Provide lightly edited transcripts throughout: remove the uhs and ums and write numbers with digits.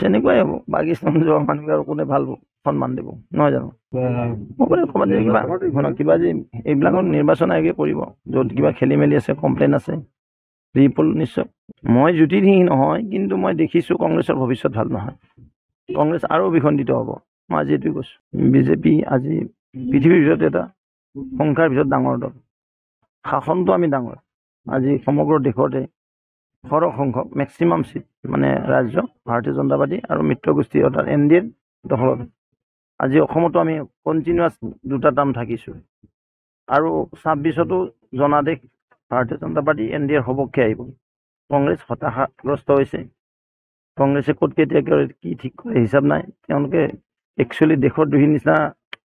তেনেকুৱাই হ'ব পাকিস্তান যোৱা মানুহক আৰু কোনে ভাল সন্মান দিব নহয় জানো কিবা যে এইবিলাকৰ নিৰ্বাচন আয়োগে কৰিব য'ত কিবা খেলি মেলি আছে কমপ্লেইন আছে ৰিপল নিশ্চয় মই জ্যোতিষী নহয় কিন্তু মই দেখিছোঁ কংগ্ৰেছৰ ভৱিষ্যত ভাল নহয় কংগ্ৰেছ আৰু বিখণ্ডিত হ'ব মই আজি এইটোৱে কৈছোঁ বিজেপি আজি পৃথিৱীৰ ভিতৰত এটা সংখ্যাৰ ভিতৰত ডাঙৰ দল শাসনটো আমি ডাঙৰ আজি সমগ্ৰ দেশতে সৰহ সংখ্যক মেক্সিমাম চিট মানে ৰাজ্য ভাৰতীয় জনতা পাৰ্টি আৰু মিত্ৰগোষ্ঠী অৰ্থাৎ NDA দখলত আজি অসমতো আমি কণ্টিনিউৱাছ দুটা টাৰ্ম থাকিছোঁ আৰু 26তো জনাদেশ ভাৰতীয় জনতা পাৰ্টি NDA সপক্ষে আহিব কংগ্ৰেছ হতাশাগ্ৰস্ত হৈছে কংগ্ৰেছে ক'ত কেতিয়া কি ঠিক কৰে হিচাপ নাই তেওঁলোকে একচুৱেলি দেশৰ দুই নিচিনা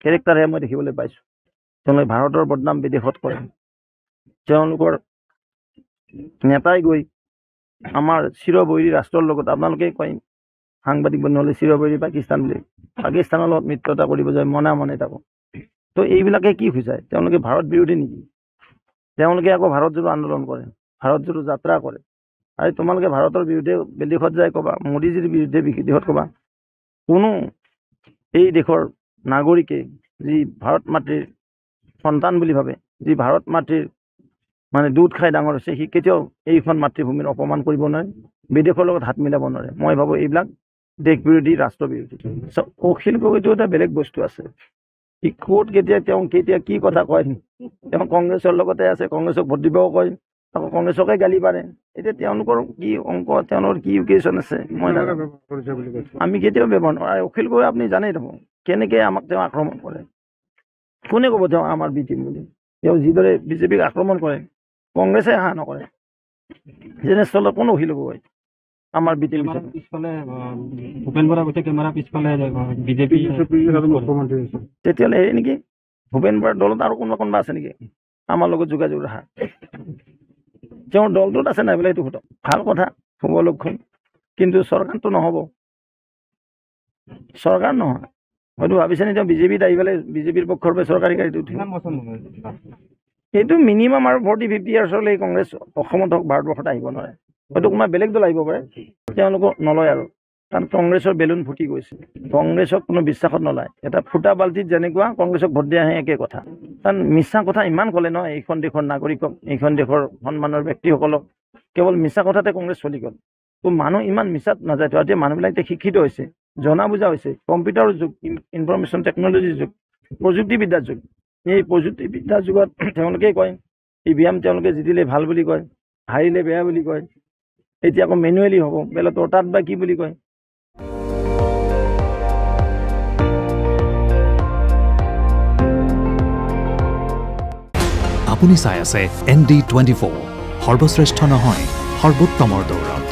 কেৰেক্টাৰহে মই দেখিবলৈ পাইছোঁ তেওঁলোকে ভাৰতৰ বদনাম বিদেশত কৰে তেওঁলোকৰ নেতাই গৈ আমাৰ চিৰবৈৰী ৰাষ্ট্ৰৰ লগত আপোনালোকে কয় সাংবাদিক নহ'লে চিৰবৈৰী পাকিস্তান বুলি পাকিস্তানৰ লগত মিত্ৰতা কৰিব যায় মনে থাকোঁ তো এইবিলাকে কি বুজায় তেওঁলোকে ভাৰত বিৰোধী নেকি তেওঁলোকে আকৌ ভাৰত জোড়ো আন্দোলন কৰে ভাৰত জোড়ো যাত্ৰা কৰে আৰু তোমালোকে ভাৰতৰ বিৰুদ্ধে বিদেশত যায় ক'বা মোদীজীৰ বিৰুদ্ধে বিদেশত ক'বা কোনো এই দেশৰ নাগৰিকে যি ভাৰত মাতৃৰ সন্তান বুলি ভাবে যি ভাৰত মাতৃৰ মানে দুধ খাই ডাঙৰ হৈছে সি কেতিয়াও এইখন মাতৃভূমিৰ অপমান কৰিব নোৱাৰে বিদেশৰ লগত হাত মিলাব নোৱাৰে মই ভাবোঁ এইবিলাক দেশ বিৰোধী ৰাষ্ট্ৰ বিৰোধী অখিল গগৈটো এটা বেলেগ বস্তু আছে সি ক'ত কেতিয়া কি কথা কয় তেওঁ কংগ্ৰেছৰ লগতে আছে কংগ্ৰেছক ভোট দিবও কয় আকৌ কংগ্ৰেছকে গালি পাৰে এতিয়া তেওঁলোকৰ কি অংক তেওঁলোকৰ কি ইকুৱেশ্যন আছে মই নাজানো আমি কেতিয়াও ব্যৱহাৰ নকৰোঁ আৰু অখিল গগৈ আপুনি জানেই দেখোন কেনেকৈ আমাক তেওঁ আক্ৰমণ কৰে কোনে ক'ব তেওঁ আমাৰ বি টিম বুলি তেওঁ যিদৰে বিজেপিক আক্ৰমণ কৰে কংগ্ৰেছে হাঁ নকৰে যেনেস্থলত কোনো অখিল গগৈ আমাৰ বি টিম পিছফালে ভূপেন বৰা কৈছে কেমেৰা পিছফালে বিজেপি তেতিয়াহ'লে হেৰি নেকি ভূপেন বৰাৰ দলত আৰু কোনোবা আছে নেকি আমাৰ লগত যোগাযোগ ৰখা তেওঁৰ দলটোত আছে নাই বোলে সেইটো সোধক ভাল কথা শুভ লক্ষণ কিন্তু চৰকাৰটো নহ'ব চৰকাৰ নহয় হয়তো ভাবিছেনে তেওঁ বিজেপিত আহি পেলাই বিজেপিৰ পক্ষৰ পৰা চৰকাৰী গাড়ীত উঠিব সেইটো মিনিমাম আৰু 40-50 ইয়াৰ্ছলৈ কংগ্ৰেছ অসমত হওক ভাৰতবৰ্ষত আহিব নোৱাৰে হয়তো কোনোবা বেলেগ দল আহিব পাৰে তেওঁলোকক নলয় আৰু কাৰণ কংগ্ৰেছৰ বেলুন ফুটি গৈছে কংগ্ৰেছক কোনো বিশ্বাসত নলয় এটা ফুটা বাল্টিত যেনেকুৱা কংগ্ৰেছক ভোট দিয়া আহে একে কথা কাৰণ মিছা কথা ইমান ক'লে নহয় এইখন দেশৰ নাগৰিকক এইখন দেশৰ সন্মানৰ ব্যক্তিসকলক কেৱল মিছা কথাতে কংগ্ৰেছ চলি গ'ল তো মানুহ ইমান মিছাত নাযায় তো এতিয়া মানুহবিলাক এতিয়া শিক্ষিত হৈছে জনা বুজা হৈছে কম্পিউটাৰৰ যুগ ইনফৰমেশ্যন টেকন'লজিৰ যুগ প্ৰযুক্তিবিদ্যাৰ যুগ এই প্ৰযুক্তিবিদ্যাৰ যুগত তেওঁলোকেই কয় EVM তেওঁলোকে জিতিলে ভাল বুলি কয় হাৰিলে বেয়া বুলি কয় এতিয়া আকৌ মেনুৱেলি হ'ব বেলেগৰ তাত বা কি বুলি কয় আপুনি চাই আছে ND24 সৰ্বশ্ৰেষ্ঠ নহয় সৰ্বোত্তমৰ দৌৰ